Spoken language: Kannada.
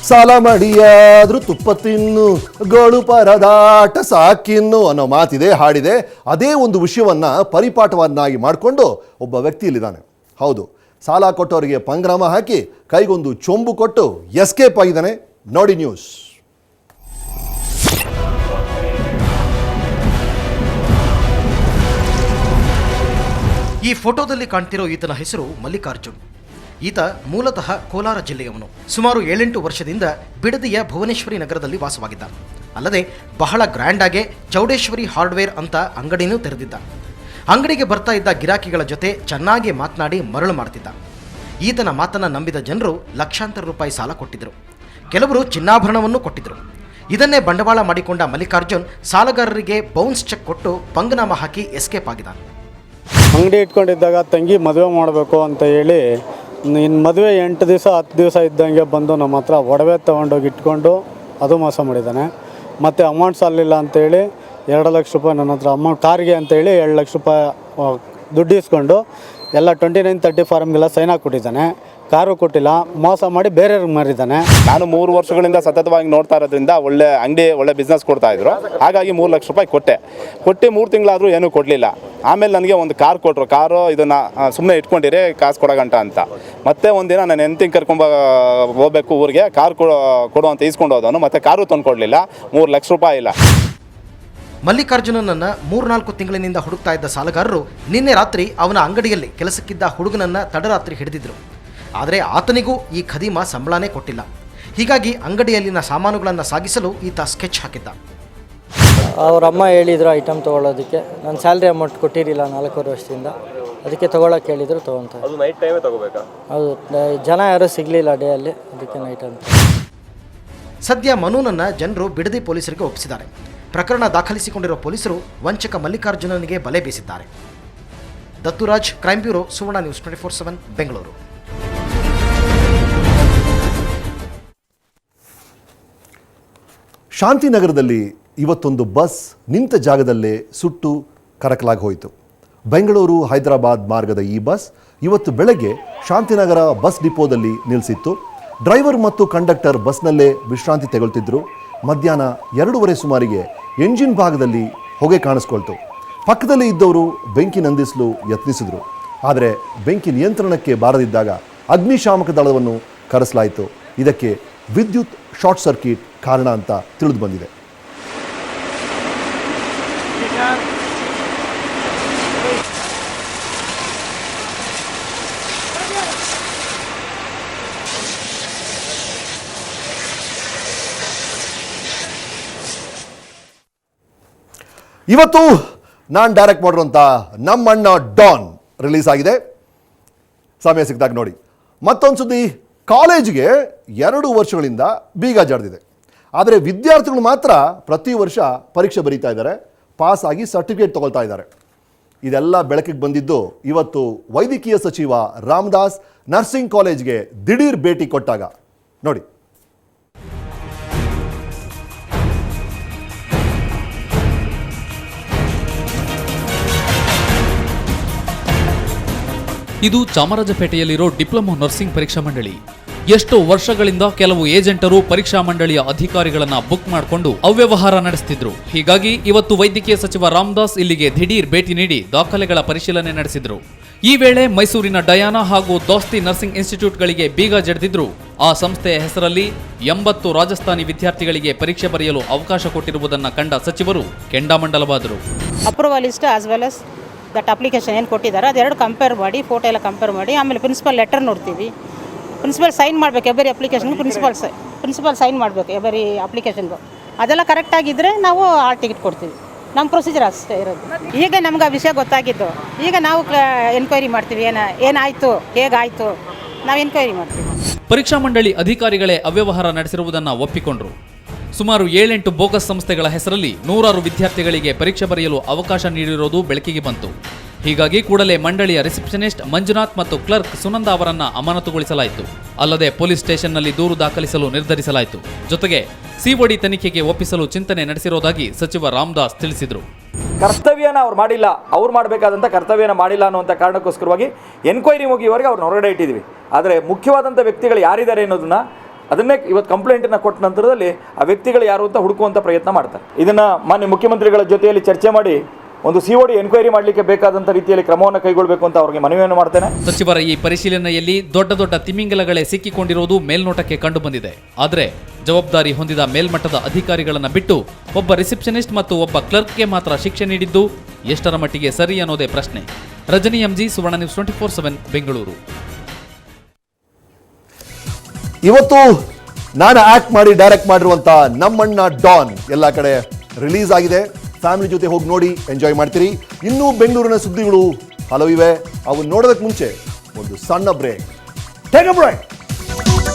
ಸಾಲ ಮಾಡಿಯಾದ್ರೂ ತುಪ್ಪ ತಿನ್ನು ಗೋಳು ಪರದಾಟ ಸಾಕಿನ್ನು ಅನ್ನೋ ಮಾತಿದೆ, ಹಾಡಿದೆ. ಅದೇ ಒಂದು ವಿಷಯವನ್ನ ಪರಿಪಾಠವನ್ನಾಗಿ ಮಾಡಿಕೊಂಡು ಒಬ್ಬ ವ್ಯಕ್ತಿ ಇಲ್ಲಿದ್ದಾನೆ. ಹೌದು, ಸಾಲ ಕೊಟ್ಟವರಿಗೆ ಪಂಗ್ರಾಮ ಹಾಕಿ ಕೈಗೊಂದು ಚೊಂಬು ಕೊಟ್ಟು ಎಸ್ಕೇಪ್ ಆಗಿದ್ದಾನೆ. ನೋಡಿ ನ್ಯೂಸ್. ಈ ಫೋಟೋದಲ್ಲಿ ಕಾಣ್ತಿರೋ ಈತನ ಹೆಸರು ಮಲ್ಲಿಕಾರ್ಜುನ್. ಈತ ಮೂಲತಃ ಕೋಲಾರ ಜಿಲ್ಲೆಯವನು. ಸುಮಾರು 7-8 ವರ್ಷದಿಂದ ಬಿಡದಿಯ ಭುವನೇಶ್ವರಿ ನಗರದಲ್ಲಿ ವಾಸವಾಗಿದ್ದ. ಅಲ್ಲದೆ ಬಹಳ ಗ್ರ್ಯಾಂಡ್ ಆಗಿ ಚೌಡೇಶ್ವರಿ ಹಾರ್ಡ್ವೇರ್ ಅಂತ ಅಂಗಡಿನೂ ತೆರೆದಿದ್ದ. ಅಂಗಡಿಗೆ ಬರ್ತಾ ಇದ್ದ ಗಿರಾಕಿಗಳ ಜೊತೆ ಚೆನ್ನಾಗಿ ಮಾತನಾಡಿ ಮರಳು ಮಾಡ್ತಿದ್ದ. ಈತನ ಮಾತನ್ನು ನಂಬಿದ ಜನರು ಲಕ್ಷಾಂತರ ರೂಪಾಯಿ ಸಾಲ ಕೊಟ್ಟಿದ್ದರು. ಕೆಲವರು ಚಿನ್ನಾಭರಣವನ್ನು ಕೊಟ್ಟಿದ್ದರು. ಇದನ್ನೇ ಬಂಡವಾಳ ಮಾಡಿಕೊಂಡ ಮಲ್ಲಿಕಾರ್ಜುನ್ ಸಾಲಗಾರರಿಗೆ ಬೌನ್ಸ್ ಚೆಕ್ ಕೊಟ್ಟು ಪಂಗನಾಮ ಹಾಕಿ ಎಸ್ಕೇಪ್ ಆಗಿದ್ದ. ಅಂಗಡಿ ಇಟ್ಕೊಂಡಿದ್ದಾಗ ತಂಗಿ ಮದುವೆ ಮಾಡಬೇಕು ಅಂತ ಹೇಳಿ ಇನ್ನು ಮದುವೆ 8 ದಿವಸ 10 ದಿವಸ ಇದ್ದಂಗೆ ಬಂದು ನಮ್ಮ ಹತ್ರ ಒಡವೆ ತೊಗೊಂಡೋಗಿ ಇಟ್ಕೊಂಡು ಅದು ಮೋಸ ಮಾಡಿದ್ದಾನೆ. ಮತ್ತು ಅಮೌಂಟ್ ಸಾಲಿಲ್ಲ ಅಂತೇಳಿ 2 ಲಕ್ಷ ರೂಪಾಯಿ ನನ್ನ ಹತ್ರ ಅಮೌಂಟ್ ಕಾರಿಗೆ ಅಂತೇಳಿ 2 ಲಕ್ಷ ರೂಪಾಯಿ ದುಡ್ಡು ಇಸ್ಕೊಂಡು ಎಲ್ಲ 2930 ಫಾರಮ್ಗೆಲ್ಲ ಸೈನ್ ಹಾಕ್ಕೊಟ್ಟಿದ್ದಾನೆ. ಕಾರು ಕೊಟ್ಟಿಲ್ಲ, ಮೋಸ ಮಾಡಿ ಬೇರೆಯವ್ರಿಗೆ ಮಾರಿದ್ದಾನೆ. ನಾನು 3 ವರ್ಷಗಳಿಂದ ಸತತವಾಗಿ ನೋಡ್ತಾ ಇರೋದ್ರಿಂದ ಒಳ್ಳೆ ಬಿಸ್ನೆಸ್ ಕೊಡ್ತಾ ಇದ್ರು. ಹಾಗಾಗಿ 3 ಲಕ್ಷ ರೂಪಾಯಿ ಕೊಟ್ಟು 3 ತಿಂಗಳಾದರೂ ಏನೂ ಕೊಡಲಿಲ್ಲ. ಆಮೇಲೆ ನನಗೆ ಒಂದು ಕಾರು ಕೊಟ್ಟರು. ಕಾರು ಇದನ್ನು ಸುಮ್ಮನೆ ಇಟ್ಕೊಂಡಿರಿ ಕಾಸು ಕೊಡೋಗಂಟ ಅಂತ. ಮತ್ತೆ ಒಂದಿನ ನಾನು ಹೆಂಡ್ತಿಂಗ್ ಕರ್ಕೊಂಡು ಹೋಗ್ಬೇಕು ಊರಿಗೆ, ಕಾರು ಕೊಡು ಅಂತ ಈಸ್ಕೊಂಡು ಹೋದವನು. ಮತ್ತೆ ಕಾರು ತಂದುಕೊಡ್ಲಿಲ್ಲ. 3 ಲಕ್ಷ ರೂಪಾಯಿ ಇಲ್ಲ. ಮಲ್ಲಿಕಾರ್ಜುನನನ್ನು 3-4 ತಿಂಗಳಿನಿಂದ ಹುಡುಕ್ತಾ ಇದ್ದ ಸಾಲಗಾರರು ನಿನ್ನೆ ರಾತ್ರಿ ಅವನ ಅಂಗಡಿಯಲ್ಲಿ ಕೆಲಸಕ್ಕಿದ್ದ ಹುಡುಗನನ್ನು ತಡರಾತ್ರಿ ಹಿಡಿದಿದ್ರು. ಆದರೆ ಆತನಿಗೂ ಈ ಖದೀಮ ಸಂಬಳನೇ ಕೊಟ್ಟಿಲ್ಲ. ಹೀಗಾಗಿ ಅಂಗಡಿಯಲ್ಲಿನ ಸಾಮಾನುಗಳನ್ನು ಸಾಗಿಸಲು ಈತ ಸ್ಕೆಚ್ ಹಾಕಿದ್ದ. ಅವ್ರ ಅಮ್ಮ ಹೇಳಿದ್ರು ಐಟಮ್ ತೊಗೊಳ್ಳೋದಕ್ಕೆ. ನಾನು ಸ್ಯಾಲ್ರಿ ಅಮೌಂಟ್ ಕೊಟ್ಟಿರಲಿಲ್ಲ 4 ವರ್ಷದಿಂದ. ಅದಕ್ಕೆ ತೊಗೊಳಕ್ಕೆ ಹೇಳಿದ್ರು, ತೊಗೊತಾರೆ. ಅದು ನೈಟ್ ಟೈಮೇ ತಗೋಬೇಕಾ? ಹೌದು, ಜನ ಯಾರೂ ಸಿಗಲಿಲ್ಲ ಡೇ ಅಲ್ಲಿ, ಅದಕ್ಕೆ ನೈಟ್ ಅಂತ. ಸದ್ಯ ಮನೂನನ್ನು ಜನರು ಬಿಡದಿ ಪೊಲೀಸರಿಗೆ ಒಪ್ಪಿಸಿದ್ದಾರೆ. ಪ್ರಕರಣ ದಾಖಲಿಸಿಕೊಂಡಿರುವ ಪೊಲೀಸರು ವಂಚಕ ಮಲ್ಲಿಕಾರ್ಜುನನಿಗೆ ಬಲೆ ಬೀಸಿದ್ದಾರೆ. ದತ್ತುರಾಜ್, ಕ್ರೈಮ್ ಬ್ಯೂರೋ, ಸುವರ್ಣ ನ್ಯೂಸ್ 24/7 ಬೆಂಗಳೂರು. ಶಾಂತಿನಗರದಲ್ಲಿ ಇವತ್ತೊಂದು ಬಸ್ ನಿಂತ ಜಾಗದಲ್ಲೇ ಸುಟ್ಟು ಕರಕಲಾಗಿ ಹೋಯಿತು. ಬೆಂಗಳೂರು ಹೈದರಾಬಾದ್ ಮಾರ್ಗದ ಈ ಬಸ್ ಇವತ್ತು ಬೆಳಗ್ಗೆ ಶಾಂತಿನಗರ ಬಸ್ ಡಿಪೋದಲ್ಲಿ ನಿಲ್ಲಿಸಿತ್ತು. ಡ್ರೈವರ್ ಮತ್ತು ಕಂಡಕ್ಟರ್ ಬಸ್ನಲ್ಲೇ ವಿಶ್ರಾಂತಿ ತೆಗೊಳ್ತಿದ್ರು. ಮಧ್ಯಾಹ್ನ 2:30 ಸುಮಾರಿಗೆ ಎಂಜಿನ್ ಭಾಗದಲ್ಲಿ ಹೊಗೆ ಕಾಣಿಸ್ಕೊಳ್ತು. ಪಕ್ಕದಲ್ಲಿ ಇದ್ದವರು ಬೆಂಕಿ ನಂದಿಸಲು ಯತ್ನಿಸಿದರು. ಆದರೆ ಬೆಂಕಿ ನಿಯಂತ್ರಣಕ್ಕೆ ಬಾರದಿದ್ದಾಗ ಅಗ್ನಿಶಾಮಕ ದಳವನ್ನು ಕರೆಸಲಾಯಿತು. ಇದಕ್ಕೆ ವಿದ್ಯುತ್ ಶಾರ್ಟ್ ಸರ್ಕ್ಯೂಟ್ ಕಾರಣ ಅಂತ ತಿಳಿದು ಬಂದಿದೆ. ಇವತ್ತು ನಾನು ಡೈರೆಕ್ಟ್ ಮಾಡಿರುವಂಥ ನಮ್ಮಣ್ಣ ಡಾನ್ ರಿಲೀಸ್ ಆಗಿದೆ. ಸಮಯ ಸಿಕ್ಕಿದಾಗ ನೋಡಿ. ಮತ್ತೊಂದು ಸುದ್ದಿ, ಕಾಲೇಜಿಗೆ 2 ವರ್ಷಗಳಿಂದ ಬೀಗ ಜಡಿದಿದೆ. ಆದರೆ ವಿದ್ಯಾರ್ಥಿಗಳು ಮಾತ್ರ ಪ್ರತಿ ವರ್ಷ ಪರೀಕ್ಷೆ ಬರೀತಾ ಇದ್ದಾರೆ, ಪಾಸ್ ಆಗಿ ಸರ್ಟಿಫಿಕೇಟ್ ತಗೊಳ್ತಾ ಇದ್ದಾರೆ. ಇದೆಲ್ಲ ಬೆಳಕಿಗೆ ಬಂದಿದ್ದು ಇವತ್ತು ವೈದ್ಯಕೀಯ ಸಚಿವ ರಾಮದಾಸ್ ನರ್ಸಿಂಗ್ ಕಾಲೇಜ್ಗೆ ದಿಢೀರ್ ಭೇಟಿ ಕೊಟ್ಟಾಗ ನೋಡಿ. ಇದು ಚಾಮರಾಜಪೇಟೆಯಲ್ಲಿರೋ ಡಿಪ್ಲೊಮಾ ನರ್ಸಿಂಗ್ ಪರೀಕ್ಷಾ ಮಂಡಳಿ. ಎಷ್ಟೋ ವರ್ಷಗಳಿಂದ ಕೆಲವು ಏಜೆಂಟರು ಪರೀಕ್ಷಾ ಮಂಡಳಿಯ ಅಧಿಕಾರಿಗಳನ್ನ ಬುಕ್ ಮಾಡಿಕೊಂಡು ಅವ್ಯವಹಾರ ನಡೆಸುತ್ತಿದ್ರು. ಹೀಗಾಗಿ ಇವತ್ತು ವೈದ್ಯಕೀಯ ಸಚಿವ ರಾಮದಾಸ್ ಇಲ್ಲಿಗೆ ದಿಢೀರ್ ಭೇಟಿ ನೀಡಿ ದಾಖಲೆಗಳ ಪರಿಶೀಲನೆ ನಡೆಸಿದ್ರು. ಈ ವೇಳೆ ಮೈಸೂರಿನ ಡಯಾನಾ ಹಾಗೂ ದೋಸ್ತಿ ನರ್ಸಿಂಗ್ ಇನ್ಸ್ಟಿಟ್ಯೂಟ್ಗಳಿಗೆ ಬೀಗ ಜಡಿದಿದ್ರು. ಆ ಸಂಸ್ಥೆಯ ಹೆಸರಲ್ಲಿ 80 ರಾಜಸ್ಥಾನಿ ವಿದ್ಯಾರ್ಥಿಗಳಿಗೆ ಪರೀಕ್ಷೆ ಬರೆಯಲು ಅವಕಾಶ ಕೊಟ್ಟಿರುವುದನ್ನು ಕಂಡ ಸಚಿವರು ಕೆಂಡಾಮಂಡಲವಾದರು. Approval is as well as that application ಏನು ಕೊಟ್ಟಿದ್ದಾರೆ ಅದೆರಡು ಕಂಪೇರ್ ಮಾಡಿ, ಫೋಟೋ ಎಲ್ಲ ಕಂಪೇರ್ ಮಾಡಿ, ಆಮೇಲೆ ಪ್ರಿನ್ಸಿಪಲ್ ಲೆಟರ್ ನೋಡ್ತೀವಿ. ಪ್ರಿನ್ಸಿಪಲ್ ಸೈನ್ ಮಾಡಬೇಕು ಎವರಿ ಅಪ್ಲಿಕೇಶನ್ಗೆ. ಪ್ರಿನ್ಸಿಪಲ್ ಸೈನ್ ಮಾಡಬೇಕು ಎವರಿ ಅಪ್ಲಿಕೇಶನ್ಗೂ. ಅದೆಲ್ಲ ಕರೆಕ್ಟಾಗಿದ್ದರೆ ನಾವು ಹಾಲ್ ಟಿಕೆಟ್ ಕೊಡ್ತೀವಿ. ನಮ್ಮ ಪ್ರೊಸೀಜರ್ ಅಷ್ಟೇ ಇರೋದು. ಈಗ ನಮ್ಗೆ ಆ ವಿಷಯ ಗೊತ್ತಾಗಿದ್ದು, ಈಗ ನಾವು ಎನ್ಕ್ವೈರಿ ಮಾಡ್ತೀವಿ. ಏನಾಯಿತು, ಹೇಗಾಯಿತು, ನಾವು ಎನ್ಕ್ವೈರಿ ಮಾಡ್ತೀವಿ. ಪರೀಕ್ಷಾ ಮಂಡಳಿ ಅಧಿಕಾರಿಗಳೇ ಅವ್ಯವಹಾರ ನಡೆಸಿರುವುದನ್ನು ಒಪ್ಪಿಕೊಂಡ್ರು. ಸುಮಾರು 7-8 ಬೋಗಸ್ ಸಂಸ್ಥೆಗಳ ಹೆಸರಲ್ಲಿ 100 ವಿದ್ಯಾರ್ಥಿಗಳಿಗೆ ಪರೀಕ್ಷೆ ಬರೆಯಲು ಅವಕಾಶ ನೀಡಿರುವುದು ಬೆಳಕಿಗೆ ಬಂತು. ಹೀಗಾಗಿ ಕೂಡಲೇ ಮಂಡಳಿಯ ರಿಸೆಪ್ಷನಿಸ್ಟ್ ಮಂಜುನಾಥ್ ಮತ್ತು ಕ್ಲರ್ಕ್ ಸುನಂದ ಅವರನ್ನ ಅಮಾನತುಗೊಳಿಸಲಾಯಿತು. ಅಲ್ಲದೆ ಪೊಲೀಸ್ ಸ್ಟೇಷನ್ನಲ್ಲಿ ದೂರು ದಾಖಲಿಸಲು ನಿರ್ಧರಿಸಲಾಯಿತು. ಜೊತೆಗೆ ಸಿಒಡಿ ತನಿಖೆಗೆ ಒಪ್ಪಿಸಲು ಚಿಂತನೆ ನಡೆಸಿರುವುದಾಗಿ ಸಚಿವ ರಾಮದಾಸ್ ತಿಳಿಸಿದರು. ಕರ್ತವ್ಯನ ಅವ್ರು ಮಾಡಿಲ್ಲ, ಅವ್ರು ಮಾಡಬೇಕಾದಂಥ ಕರ್ತವ್ಯನ ಮಾಡಿಲ್ಲ ಅನ್ನುವಂಥ ಕಾರಣಕ್ಕೋಸ್ಕರವಾಗಿ ಎನ್ಕ್ವೈರಿ ಮುಗಿಯುವವರೆಗೆ ಅವ್ರನ್ನ ಹೊರಗಡೆ ಇಟ್ಟಿದ್ದೀವಿ. ಆದರೆ ಮುಖ್ಯವಾದಂಥ ವ್ಯಕ್ತಿಗಳು ಯಾರಿದ್ದಾರೆ ಅನ್ನೋದನ್ನ ಅದನ್ನೇ ಇವತ್ತು ಕಂಪ್ಲೇಂಟನ್ನು ಕೊಟ್ಟ ನಂತರದಲ್ಲಿ ಆ ವ್ಯಕ್ತಿಗಳು ಯಾರು ಅಂತ ಹುಡುಕುವಂಥ ಪ್ರಯತ್ನ ಮಾಡ್ತಾರೆ. ಇದನ್ನು ಮಾನ್ಯ ಮುಖ್ಯಮಂತ್ರಿಗಳ ಜೊತೆಯಲ್ಲಿ ಚರ್ಚೆ ಮಾಡಿ ಒಂದು COD ಎನ್ಕ್ವೈರಿ ಮಾಡಲಿಕ್ಕೆ ಬೇಕಾದಂಥ ರೀತಿಯಲ್ಲಿ ಕ್ರಮವನ್ನು ಕೈಗೊಳ್ಳಬೇಕು ಅಂತ ಅವರಿಗೆ ಮನವಿಯನ್ನು ಮಾಡ್ತೇನೆ. ಸಚಿವರ ಈ ಪರಿಶೀಲನೆಯಲ್ಲಿ ದೊಡ್ಡ ದೊಡ್ಡ ತಿಮಿಂಗಲಗಳೇ ಸಿಕ್ಕಿಕೊಂಡಿರುವುದು ಮೇಲ್ನೋಟಕ್ಕೆ ಕಂಡುಬಂದಿದೆ. ಆದರೆ ಜವಾಬ್ದಾರಿ ಹೊಂದಿದ ಮೇಲ್ಮಟ್ಟದ ಅಧಿಕಾರಿಗಳನ್ನು ಬಿಟ್ಟು ಒಬ್ಬ ರಿಸೆಪ್ಷನಿಸ್ಟ್ ಮತ್ತು ಒಬ್ಬ ಕ್ಲರ್ಕ್ಗೆ ಮಾತ್ರ ಶಿಕ್ಷೆ ನೀಡಿದ್ದು ಎಷ್ಟರ ಮಟ್ಟಿಗೆ ಸರಿ ಅನ್ನೋದೇ ಪ್ರಶ್ನೆ. ರಜನಿ MG, ಸುವರ್ಣ ನ್ಯೂಸ್ 24/7 ಬೆಂಗಳೂರು. ಇವತ್ತು ನಾನು ಆಕ್ಟ್ ಮಾಡಿ ಡೈರೆಕ್ಟ್ ಮಾಡಿರುವಂಥ ನಮ್ಮಣ್ಣ ಡಾನ್ ಎಲ್ಲ ಕಡೆ ರಿಲೀಸ್ ಆಗಿದೆ. ಫ್ಯಾಮಿಲಿ ಜೊತೆ ಹೋಗಿ ನೋಡಿ, ಎಂಜಾಯ್ ಮಾಡ್ತೀರಿ. ಇನ್ನೂ ಬೆಂಗಳೂರಿನ ಸುದ್ದಿಗಳು ಹಲವಿವೆ, ಅವು ನೋಡೋದಕ್ಕೆ ಮುಂಚೆ ಒಂದು ಸಣ್ಣ ಬ್ರೇಕ್. Take a break.